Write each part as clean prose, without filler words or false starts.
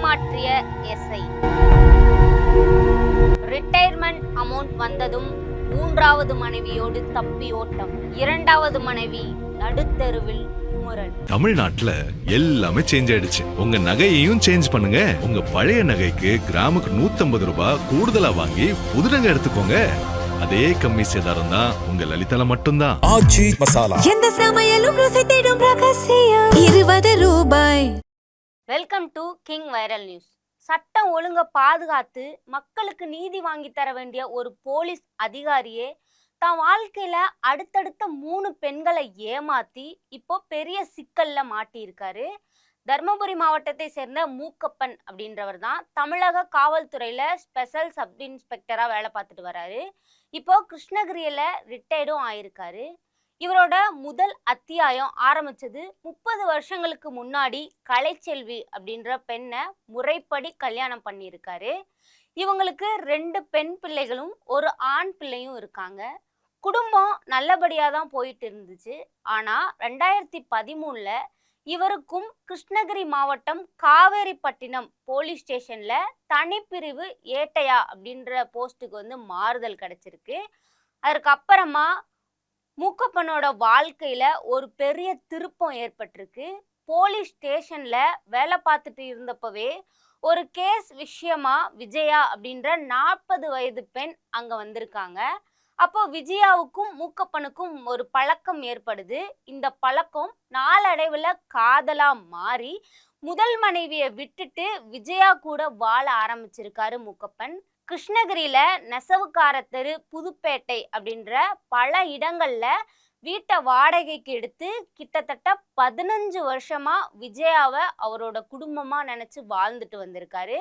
ஏமாற்றிய SI. Retirement amount வந்ததும் மூன்றாவது மனைவியோடு தப்பி ஓட்டம். இரண்டாவது மனைவி நடுத்தெருவில் குமுறல். தமிழ்நாட்டுல எல்லாமே சேஞ்ச் ஆயிடுச்சு. உங்க நகையையும் சேஞ்ச் பண்ணுங்க. உங்க பழைய நகைக்கு கிராமுக்கு 150 ரூபாய் கூடுதலா வாங்கி புது நகை எடுத்துக்கோங்க. அதே கம்மி சேதாரம் தான் உங்க லலிதால மட்டும்தான். ஆச்சி மசாலா. எந்த சமையலும் ருசி தேடும் ரகசியம் 20 ரூபாய். Welcome to king viral news. சட்டம் ஒழுங்க பாதுகாத்து மக்களுக்கு நீதி வாங்கி தர வேண்டிய ஒரு போலீஸ் அதிகாரியே தான் வாழ்க்கையில அடுத்தடுத்த 3 பெண்களை ஏமாத்தி இப்போ பெரிய சிக்கல்ல மாட்டியிருக்காரு. தர்மபுரி மாவட்டத்தை சேர்ந்த மூக்கப்பன் அப்படின்றவர் தான் தமிழக காவல்துறையில ஸ்பெஷல் சப் இன்ஸ்பெக்டரா வேலை பார்த்துட்டு வராரு. இப்போ கிருஷ்ணகிரியில ரிட்டையர்டும் ஆயிருக்காரு. இவரோட முதல் அத்தியாயம் ஆரம்பிச்சது 30 வருஷங்களுக்கு முன்னாடி கலைச்செல்வி அப்படின்ற பெண்ணை முறைப்படி கல்யாணம் பண்ணியிருக்காரு. இவங்களுக்கு 2 பெண் பிள்ளைகளும் ஒரு ஆண் பிள்ளையும் இருக்காங்க. குடும்பம் நல்லபடியா தான் போயிட்டு இருந்துச்சு. ஆனா 2013ல இவருக்கும் கிருஷ்ணகிரி மாவட்டம் காவேரிப்பட்டினம் போலீஸ் ஸ்டேஷன்ல தனிப்பிரிவு ஏட்டையா அப்படின்ற போஸ்ட்டுக்கு வந்து மாறுதல் கிடைச்சிருக்கு. அதுக்கப்புறமா மூக்கப்பனோட வாழ்க்கையில ஒரு பெரிய திருப்பம் ஏற்பட்டிருக்கு. போலீஸ் ஸ்டேஷன்ல வேலை பார்த்துட்டு இருந்தப்பவே ஒரு கேஸ் விஷயமா விஜயா அப்படின்ற 40 வயது பெண் அங்க வந்திருக்காங்க. அப்போ விஜயாவுக்கும் மூக்கப்பனுக்கும் ஒரு பழக்கம் ஏற்படுது. இந்த பழக்கம் நாளடைவுல காதலா மாறி முதல் மனைவியை விட்டுட்டு விஜயா கூட வாழ ஆரம்பிச்சிருக்காரு மூக்கப்பன். கிருஷ்ணகிரியில நெசவுக்கார தெரு, புதுப்பேட்டை அப்படின்ற பல இடங்கள்ல வீட்டை வாடகைக்கு எடுத்து கிட்டத்தட்ட 15 வருஷமா விஜயாவை அவரோட குடும்பமா நினைச்சு வாழ்ந்துட்டு வந்திருக்காரு.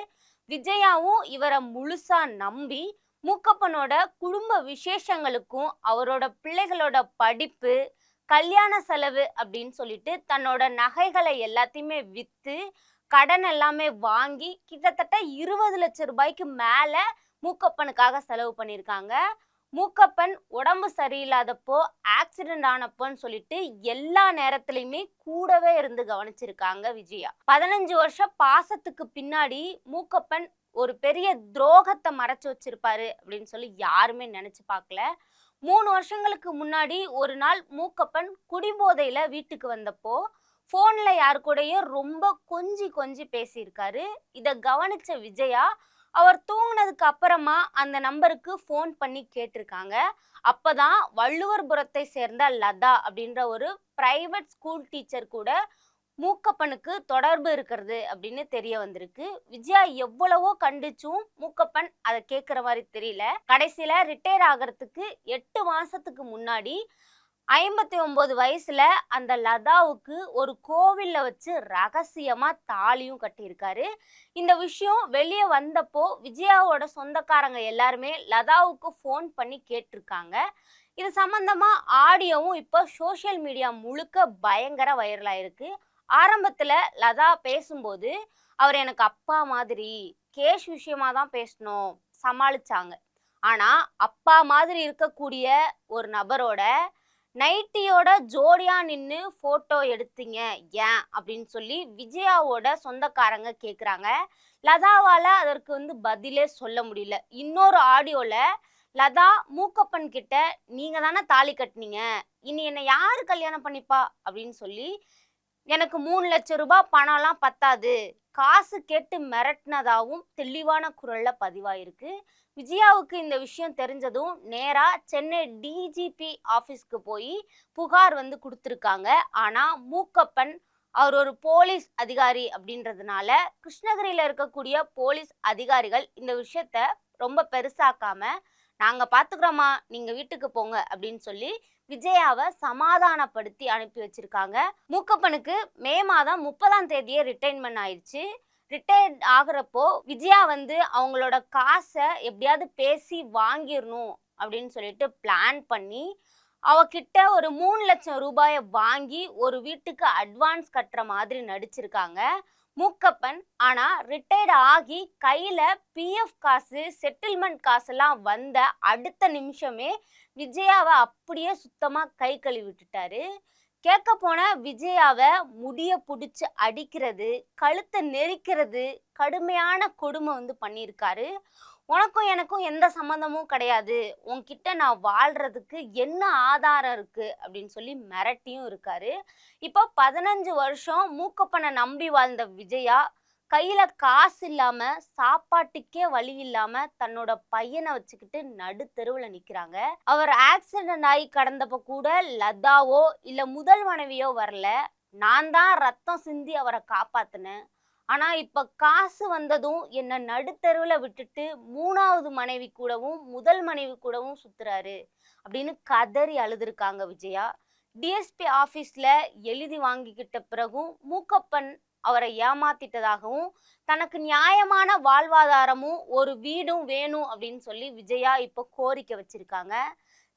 விஜயாவும் இவரை முழுசா நம்பி மூக்கப்பனோட குடும்ப விசேஷங்களுக்கும் அவரோட பிள்ளைகளோட படிப்பு, கல்யாண செலவு அப்படின்னு சொல்லிட்டு தன்னோட நகைகளை எல்லாத்தையுமே வித்து கடன் எல்லாமே வாங்கி கிட்டத்தட்ட 20 லட்சம் ரூபாய்க்கு மேல மூக்கப்பனுக்காக செலவு பண்ணியிருக்காங்க. மூக்கப்பன் உடம்பு சரியில்லாதப்போ, ஆக்சிடென்ட் ஆனப்போன்னு சொல்லிட்டு எல்லா நேரத்திலையுமே கூடவே இருந்து கவனிச்சிருக்காங்க விஜயா. 15 வருஷம் பாசத்துக்கு பின்னாடி மூக்கப்பன் ஒரு பெரிய துரோகத்தை மறைச்சு வச்சிருப்பாரு அப்படின்னு சொல்லி யாருமே நினைச்சு பார்க்கல. 3 வருஷங்களுக்கு முன்னாடி ஒரு நாள் மூக்கப்பன் குடிபோதையில வீட்டுக்கு வந்தப்போ போன்ல யாரு கூடயும் ரொம்ப கொஞ்சி பேசியிருக்காரு. இதை கவனிச்ச விஜயா அவர் தூங்கினதுக்கு அப்புறமா அந்த நம்பருக்கு ஃபோன் பண்ணி கேட்டிருக்காங்க. அப்பதான் வள்ளுவர்புரத்தை சேர்ந்த லதா அப்படின்ற ஒரு பிரைவேட் ஸ்கூல் டீச்சர் கூட மூக்கப்பனுக்கு தொடர்பு இருக்கிறது அப்படின்னு தெரிய வந்திருக்கு. விஜயா எவ்வளவோ கண்டிச்சும் மூக்கப்பன் அதை கேட்குற மாதிரி தெரியல. கடைசியில ரிட்டையர் ஆகிறதுக்கு 8 மாசத்துக்கு முன்னாடி 59 வயசுல அந்த லதாவுக்கு ஒரு கோவில்ல வச்சு ரகசியமா தாலியும் கட்டியிருக்காரு. இந்த விஷயம் வெளியே வந்தப்போ விஜயாவோட சொந்தக்காரங்க எல்லாருமே லதாவுக்கு ஃபோன் பண்ணி கேட்டிருக்காங்க. இது சம்பந்தமா ஆடியோவும் இப்போ சோசியல் மீடியா முழுக்க பயங்கர வைரலாயிருக்கு. ஆரம்பத்துல லதா பேசும்போது அவர் எனக்கு அப்பா மாதிரி, கேஷ் விஷயமா தான் பேசணும் சமாளிச்சாங்க. ஆனா அப்பா மாதிரி இருக்கக்கூடிய ஒரு நபரோட நைட்டியோட ஜோடியா நின்று போட்டோ எடுத்தீங்க ஏன் அப்படின்னு சொல்லி விஜயாவோட சொந்தக்காரங்க கேட்குறாங்க. லதாவால அதற்கு வந்து பதிலே சொல்ல முடியல. இன்னொரு ஆடியோல லதா மூக்கப்பன் கிட்ட நீங்க தானே தாலி கட்டினீங்க, இனி என்னை யாரு கல்யாணம் பண்ணிப்பா அப்படின்னு சொல்லி எனக்கு 3 லட்சம் ரூபாய் பணம்லாம் பத்தாது, காசு கேட்டு மிரட்டினதாவும் தெளிவான குரல்ல பதிவாயிருக்கு. விஜயாவுக்கு இந்த விஷயம் தெரிஞ்சதும் நேரா சென்னை டிஜிபி ஆஃபீஸ்க்கு போய் புகார் வந்து கொடுத்துருக்காங்க. ஆனா மூக்கப்பன் அவர் ஒரு போலீஸ் அதிகாரி அப்படின்றதுனால கிருஷ்ணகிரியில இருக்கக்கூடிய போலீஸ் அதிகாரிகள் இந்த விஷயத்த ரொம்ப பெருசாக்காம நாங்க பாத்துக்கிறோமா, நீங்க வீட்டுக்கு போங்க அப்படின்னு சொல்லி விஜயாவை சமாதானப்படுத்தி அனுப்பி வச்சிருக்காங்க. மூக்கப்பனுக்கு மே மாதம் 30ஆம் தேதியே ரிட்டைர்மெண்ட் ஆயிடுச்சு. ரிட்டையர்ட் ஆகுறப்போ விஜயா வந்து அவங்களோட காசை எப்படியாவது பேசி வாங்கிடணும் அப்படின்னு சொல்லிட்டு பிளான் பண்ணி அவகிட்ட ஒரு 3 லட்சம் ரூபாயை வாங்கி ஒரு வீட்டுக்கு அட்வான்ஸ் கட்டுற மாதிரி நடிச்சிருக்காங்க மூக்கப்பன். ஆனா ரிட்டையர்ட் ஆகி கையில பிஎஃப் காசு, செட்டில்மெண்ட் காசெல்லாம் வந்த அடுத்த நிமிஷமே விஜயாவை அப்படியே சுத்தமா கை கழுவி விட்டுட்டாரு. கேட்க போன விஜயாவை முடிய பிடிச்சி அடிக்கிறது, கழுத்தை நெரிக்கிறது, கடுமையான கொடுமை பண்ணியிருக்காரு. உனக்கும் எனக்கும் எந்த சம்மந்தமும் கிடையாது, உன்கிட்ட நான் வாழ்றதுக்கு என்ன ஆதாரம் இருக்கு அப்படின்னு சொல்லி மிரட்டியும் இருக்காரு. இப்போ 15 வருஷம் மூக்கப்பனை நம்பி வாழ்ந்த விஜயா கையில காசு இல்லாம, சாப்பாட்டுக்கே வழி இல்லாம தன்னோட பையனை வச்சுக்கிட்டு நடு தெருவுல நிக்கிறாங்க. அவர் ஆக்சிடென்ட் ஆகி கடந்தப்ப கூட லதாவோ இல்ல முதல் மனைவியோ வரல, நான் தான் ரத்தம் சிந்தி அவரை காப்பாத்தினேன். ஆனா இப்ப காசு வந்ததும் என்ன நடுத்தெருவுல விட்டுட்டு 3வது மனைவி கூடவும் முதல் மனைவி கூடவும் சுத்துறாரு அப்படின்னு கதறி அழுதுருக்காங்க விஜயா. டிஎஸ்பி ஆபீஸ்ல எழுதி வாங்கிக்கிட்ட பிறகும் மூக்கப்பன் அவரை ஏமாத்திட்டதாகவும், தனக்கு நியாயமான வாழ்வாதாரமும் ஒரு வீடும் வேணும் அப்படின்னு சொல்லி விஜயா இப்போ கோரிக்கை வச்சிருக்காங்க.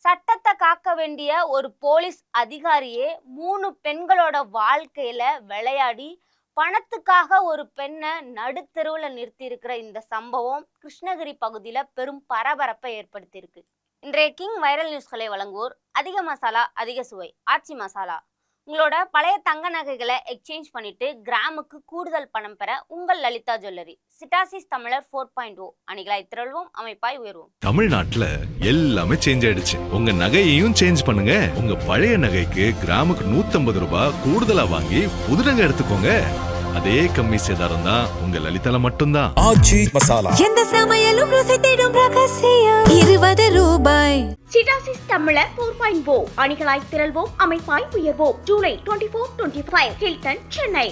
சட்டத்தை காக்க வேண்டிய ஒரு போலீஸ் அதிகாரியே 3 பெண்களோட வாழ்க்கையில விளையாடி பணத்துக்காக ஒரு பெண்ணை நடுத்தெருவுல நிறுத்தி இருக்கிற இந்த சம்பவம் கிருஷ்ணகிரி பகுதியில பெரும் பரபரப்பை ஏற்படுத்தியிருக்கு. இன்றைய கிங் வைரல் நியூஸ்களை வழங்குவோர் அதிக மசாலா அதிக சுவை ஆச்சி மசாலா. உங்களோட பழைய தங்க நகைகளை எக்ஸ்சேஞ்ச் பண்ணிட்டு கிராமுக்கு கூடுதல் பணம் பெற உங்கள் லலிதா ஜுவல்லரி. சிட்டாசிஸ் தமிழர் 4.0 அணிகளாய் திரள்வோம், அமைப்பாய் உயர்வோம். தமிழ்நாட்டுல எல்லாமே சேஞ்ச் ஆயிடுச்சு. உங்க நகையையும் சேஞ்ச் பண்ணுங்க. உங்க பழைய நகைக்கு கிராமுக்கு 150 ரூபாய் கூடுதலா வாங்கி புது நகை எடுத்துக்கோங்க. அதே கம்மி சேதாரம் தான் உங்க லலிதால மட்டும்தான். ஆச்சி மசாலா. எந்த சமையலும் ருசி தேடும் ரகசியம் 20 ரூபாய். சிட்டாசிஸ் தமிழர் 4.0 அணிகளாய் திரள்வோம், அமைப்பாய் உயர்வோம். ஜூலை 24-25 ஹில்டன், சென்னை.